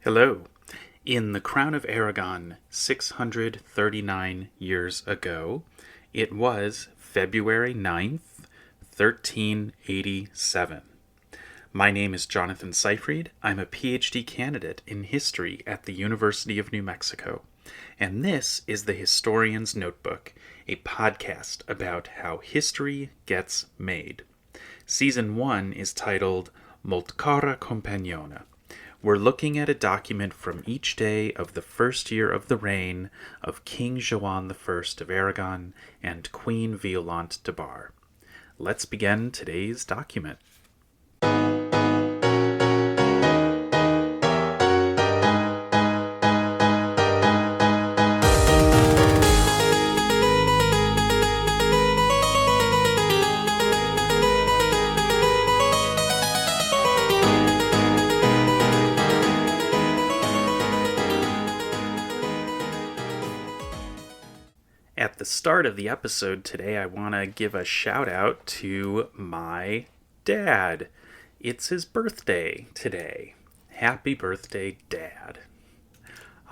Hello. In the Crown of Aragon 639 years ago, it was February 9th, 1387. My name is Jonathan Seyfried. I'm a PhD candidate in history at the University of New Mexico. And this is the Historian's Notebook, a podcast about how history gets made. Season 1 is titled Molt cara companiona. We're looking at a document from each day of the first year of the reign of King Joan I of Aragon and Queen Violant de Bar. Let's begin today's document. At the start of the episode today, I want to give a shout out to my dad. It's his birthday today. Happy birthday, Dad.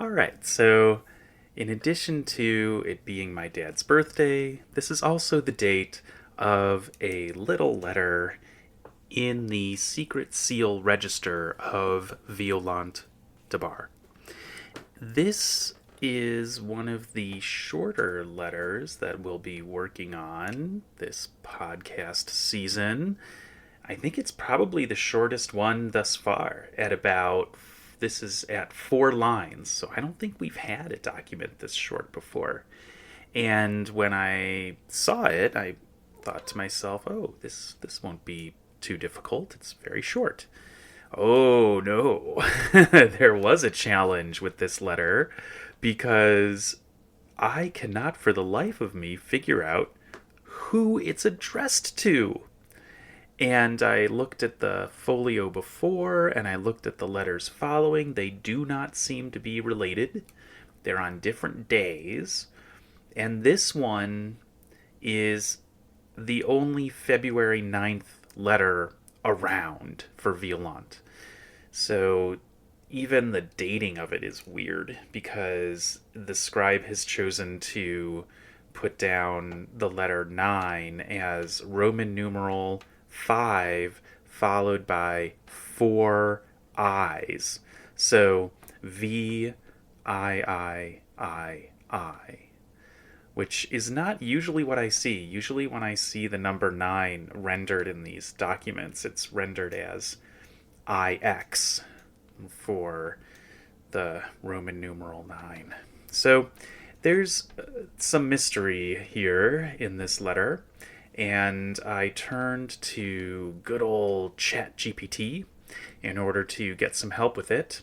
Alright, so in addition to it being my dad's birthday, this is also the date of a little letter in the secret seal register of Violant de Bar. This is one of the shorter letters that we'll be working on this podcast season. I think it's probably the shortest one thus far this is at 4 lines, so I don't think we've had a document this short before. And when I saw it, I thought to myself, oh, this won't be too difficult. It's very short. Oh, no. There was a challenge with this letter because I cannot for the life of me figure out who it's addressed to. And I looked at the folio before, and I looked at the letters following. They do not seem to be related. They're on different days. And this one is the only February 9th letter around for Violant. So even the dating of it is weird because the scribe has chosen to put down the letter 9 as Roman numeral 5 followed by 4 I's. So VIII, which is not usually what I see. Usually when I see the number 9 rendered in these documents, it's rendered as IX for the Roman numeral 9. So there's some mystery here in this letter, and I turned to good old ChatGPT in order to get some help with it.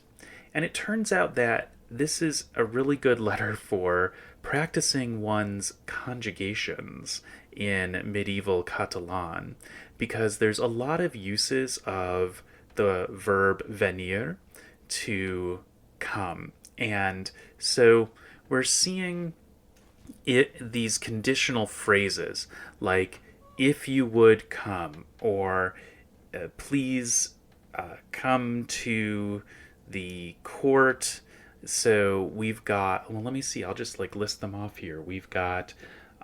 And it turns out that this is a really good letter for practicing one's conjugations in medieval Catalan, because there's a lot of uses of the verb venir, to come. And so we're seeing these conditional phrases like if you would come, or please come to the court. So we've got, well, let me see, I'll just list them off here. We've got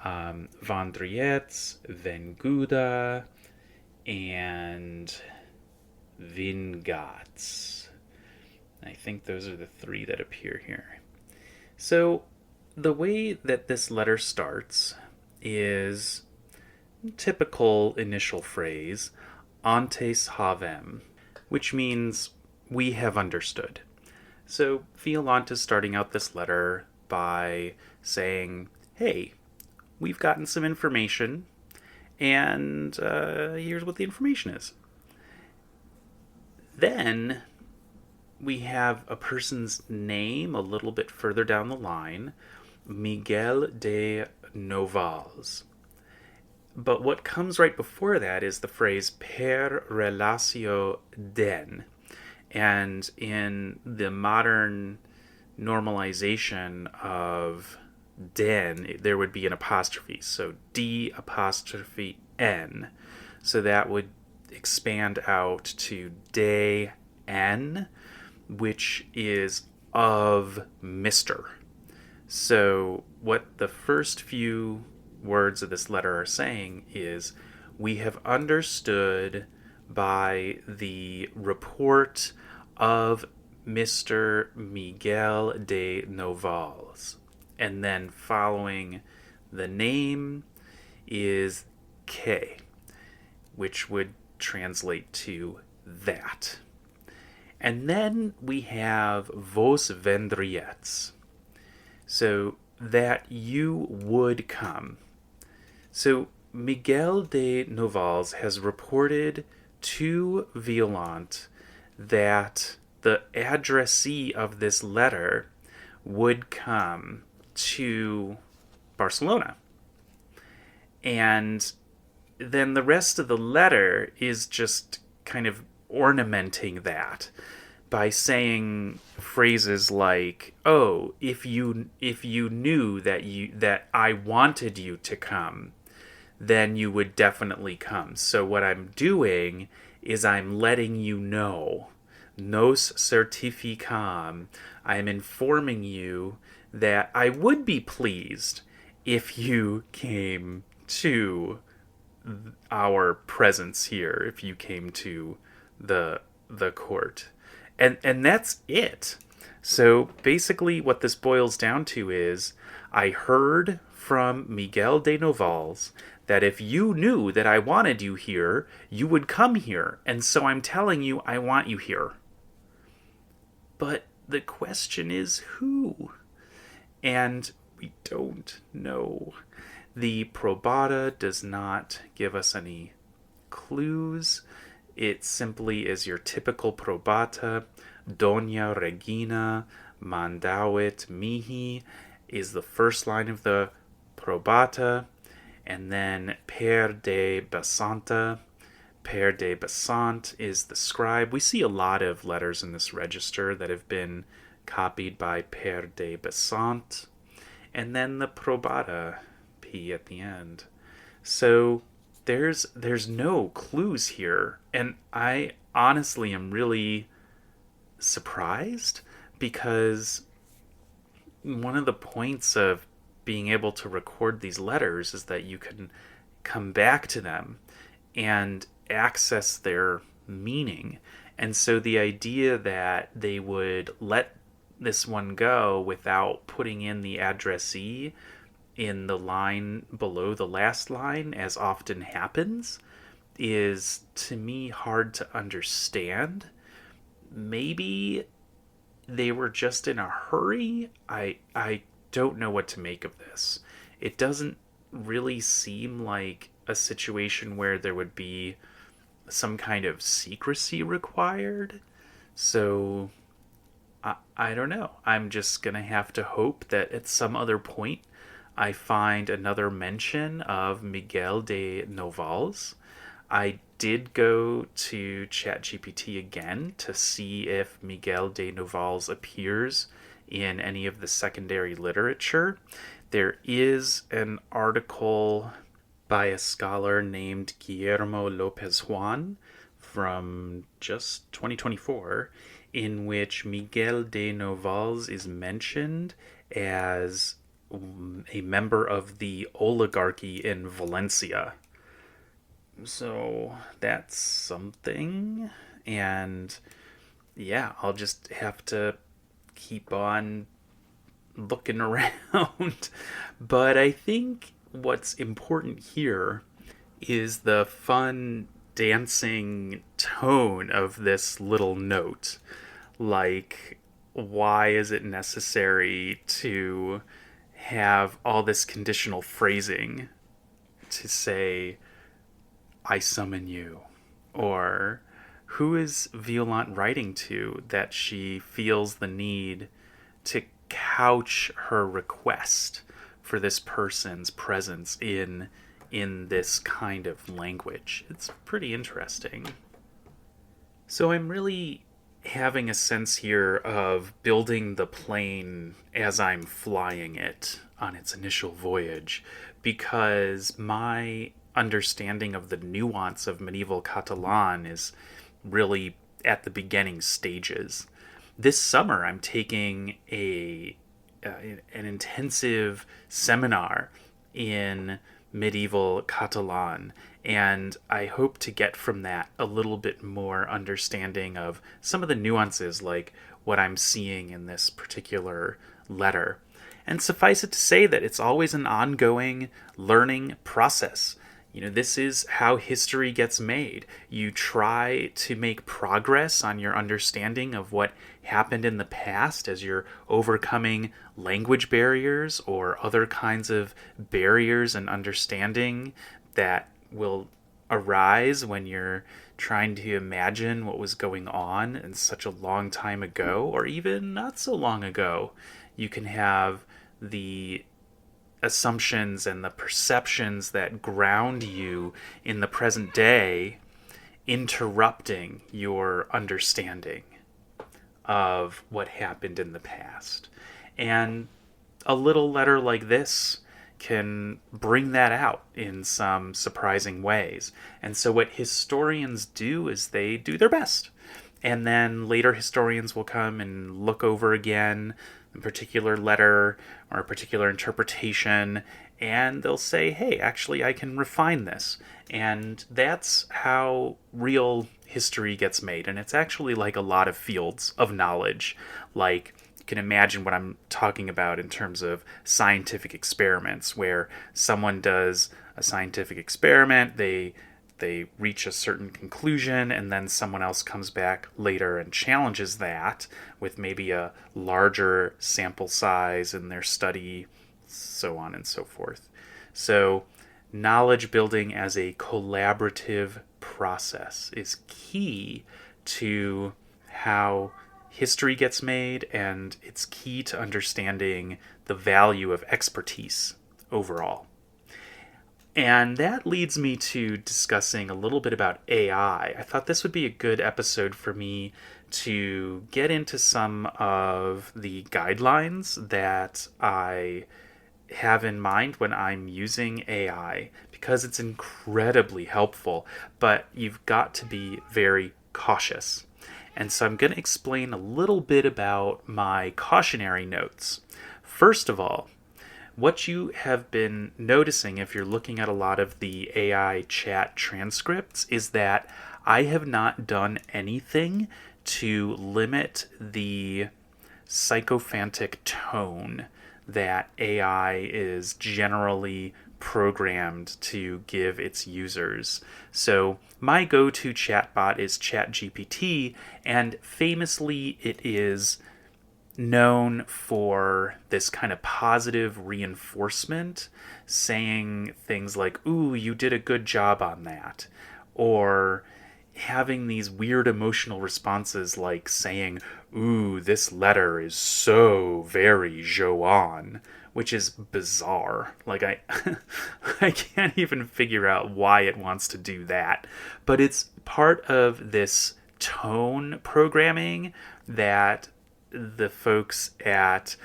Vandriets, Venguda, and Vingats. I think those are the 3 that appear here. So the way that this letter starts is typical initial phrase, antes havem, which means we have understood. So Violant is starting out this letter by saying, hey, we've gotten some information, and here's what the information is. Then we have a person's name a little bit further down the line, Miguel de Novals. But what comes right before that is the phrase per relatio den. And in the modern normalization of den, there would be an apostrophe. So D apostrophe N. So that would expand out to de N. which is of Mr. So what the first few words of this letter are saying is, we have understood by the report of Mr. Miguel de Novals. And then following the name is K, which would translate to that. And then we have vos vendriets, so that you would come. So Miguel de Novals has reported to Violant that the addressee of this letter would come to Barcelona. And then the rest of the letter is just kind of ornamenting that by saying phrases like, "Oh, if you knew that I wanted you to come, then you would definitely come. So what I'm doing is I'm letting you know. Nos certificam. I'm informing you that I would be pleased if you came to our presence here, if you came to the court." And that's it. So basically what this boils down to is, I heard from Miguel de Novals that if you knew that I wanted you here, you would come here. And so I'm telling you I want you here. But the question is who? And we don't know. The probata does not give us any clues. It simply is your typical probata. Doña Regina mandavit mihi is the first line of the probata. And then per de Basanta. Per de Basant is the scribe. We see a lot of letters in this register that have been copied by Per de Basant. And then the probata, P at the end. So there's no clues here, and I honestly am really surprised, because one of the points of being able to record these letters is that you can come back to them and access their meaning. And so the idea that they would let this one go without putting in the addressee in the line below the last line, as often happens, is to me hard to understand. Maybe they were just in a hurry. I don't know what to make of this. It doesn't really seem like a situation where there would be some kind of secrecy required. So I don't know. I'm just going to have to hope that at some other point I find another mention of Miguel de Novals. I did go to ChatGPT again to see if Miguel de Novals appears in any of the secondary literature. There is an article by a scholar named Guillermo Lopez Juan from just 2024, in which Miguel de Novals is mentioned as a member of the oligarchy in Valencia. So that's something. And yeah, I'll just have to keep on looking around. But I think what's important here is the fun dancing tone of this little note. Like, why is it necessary to have all this conditional phrasing to say, I summon you? Or who is Violant writing to that she feels the need to couch her request for this person's presence in this kind of language? It's pretty interesting. So I'm really having a sense here of building the plane as I'm flying it on its initial voyage, because my understanding of the nuance of medieval Catalan is really at the beginning stages. this summer I'm taking an intensive seminar in medieval Catalan, and I hope to get from that a little bit more understanding of some of the nuances, like what I'm seeing in this particular letter. And suffice it to say that it's always an ongoing learning process. This is how history gets made. You try to make progress on your understanding of what happened in the past as you're overcoming language barriers or other kinds of barriers and understanding that will arise when you're trying to imagine what was going on in such a long time ago, or even not so long ago. You can have the assumptions and the perceptions that ground you in the present day interrupting your understanding of what happened in the past. And a little letter like this can bring that out in some surprising ways. And so what historians do is they do their best. And then later historians will come and look over again a particular letter or a particular interpretation, and they'll say, hey, actually, I can refine this. And that's how real history gets made. And it's actually like a lot of fields of knowledge. Like, you can imagine what I'm talking about in terms of scientific experiments, where someone does a scientific experiment, they reach a certain conclusion, and then someone else comes back later and challenges that with maybe a larger sample size in their study, so on and so forth. So knowledge building as a collaborative process is key to how history gets made, and it's key to understanding the value of expertise overall. And that leads me to discussing a little bit about AI. I thought this would be a good episode for me to get into some of the guidelines that I have in mind when I'm using AI, because it's incredibly helpful, but you've got to be very cautious. And so I'm going to explain a little bit about my cautionary notes. First of all, what you have been noticing if you're looking at a lot of the AI chat transcripts is that I have not done anything to limit the sycophantic tone that AI is generally programmed to give its users. So my go-to chatbot is ChatGPT, and famously it is known for this kind of positive reinforcement, saying things like, ooh, you did a good job on that, or having these weird emotional responses like saying, ooh, this letter is so very Joanne, which is bizarre. Like, I can't even figure out why it wants to do that. But it's part of this tone programming that the folks at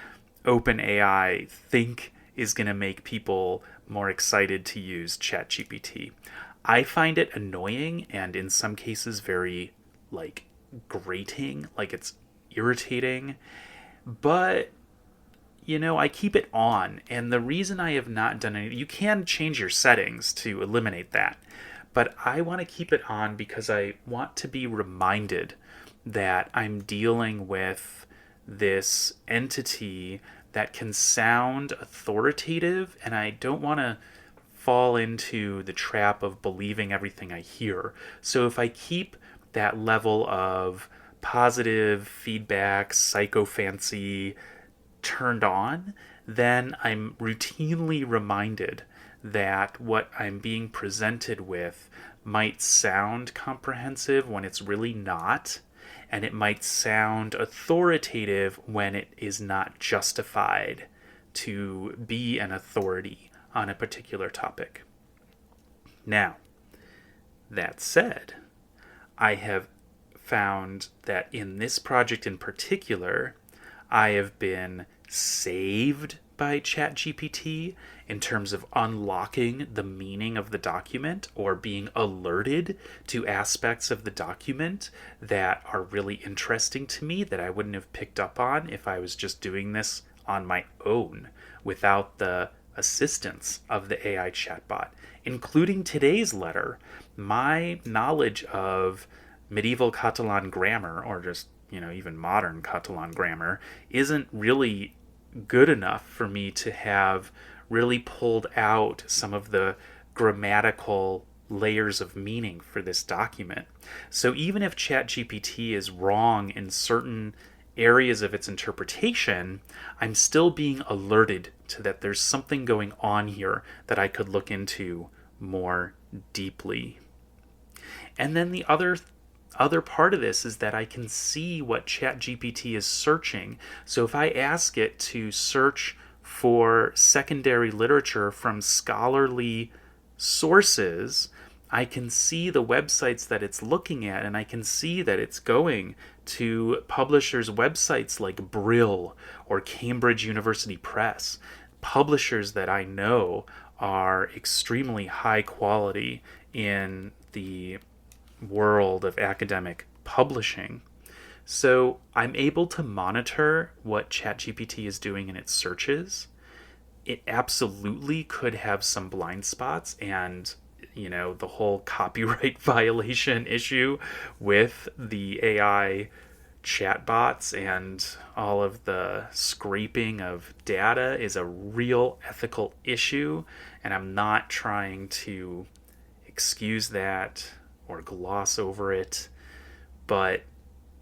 OpenAI think is going to make people more excited to use ChatGPT. I find it annoying and in some cases very, grating, like it's irritating. But, I keep it on. And the reason I have not done it, you can change your settings to eliminate that. But I want to keep it on because I want to be reminded that I'm dealing with this entity that can sound authoritative, and I don't want to fall into the trap of believing everything I hear. So if I keep that level of positive feedback, psychophancy turned on, then I'm routinely reminded that what I'm being presented with might sound comprehensive when it's really not, and it might sound authoritative when it is not justified to be an authority on a particular topic. Now, that said, I have found that in this project in particular, I have been saved by ChatGPT in terms of unlocking the meaning of the document or being alerted to aspects of the document that are really interesting to me that I wouldn't have picked up on if I was just doing this on my own without the assistance of the AI chatbot. Including today's letter, my knowledge of medieval Catalan grammar, or just, even modern Catalan grammar, isn't really good enough for me to have really pulled out some of the grammatical layers of meaning for this document. So even if ChatGPT is wrong in certain areas of its interpretation, I'm still being alerted to that there's something going on here that I could look into more deeply. And then the other part of this is that I can see what ChatGPT is searching. So if I ask it to search for secondary literature from scholarly sources, I can see the websites that it's looking at, and I can see that it's going to publishers' websites like Brill or Cambridge University Press, publishers that I know are extremely high quality in the world of academic publishing. So I'm able to monitor what ChatGPT is doing in its searches. It absolutely could have some blind spots, and the whole copyright violation issue with the AI chatbots and all of the scraping of data is a real ethical issue, and I'm not trying to excuse that or gloss over it, but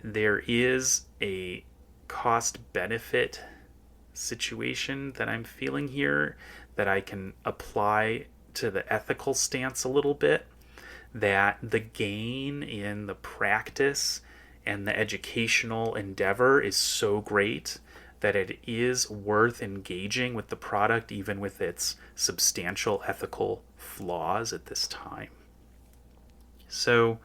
there is a cost-benefit situation that I'm feeling here that I can apply to the ethical stance a little bit, that the gain in the practice and the educational endeavor is so great that it is worth engaging with the product even with its substantial ethical flaws at this time. So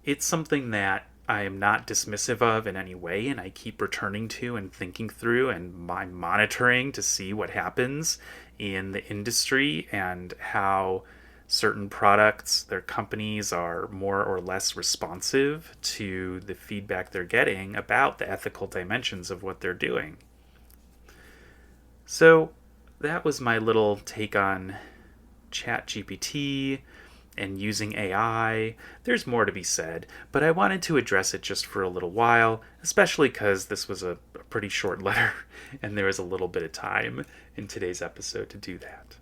it's something that I am not dismissive of in any way, and I keep returning to and thinking through, and I'm monitoring to see what happens in the industry and how certain products, their companies, are more or less responsive to the feedback they're getting about the ethical dimensions of what they're doing. So that was my little take on ChatGPT and using AI. There's more to be said, but I wanted to address it just for a little while, especially because this was a pretty short letter and there was a little bit of time in today's episode to do that.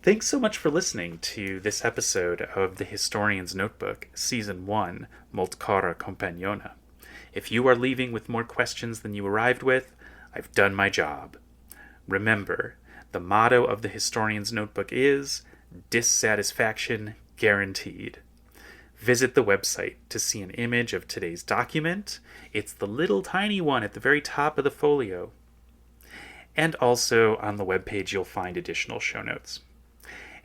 Thanks so much for listening to this episode of The Historian's Notebook, Season 1, Molt Cara Compagnona. If you are leaving with more questions than you arrived with, I've done my job. Remember, the motto of The Historian's Notebook is dissatisfaction guaranteed. Visit the website to see an image of today's document. It's the little tiny one at the very top of the folio. And also on the webpage you'll find additional show notes.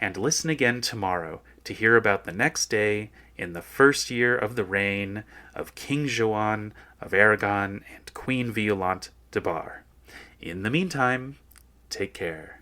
And listen again tomorrow to hear about the next day in the first year of the reign of King Joan of Aragon and Queen Violant de Bar. In the meantime, take care.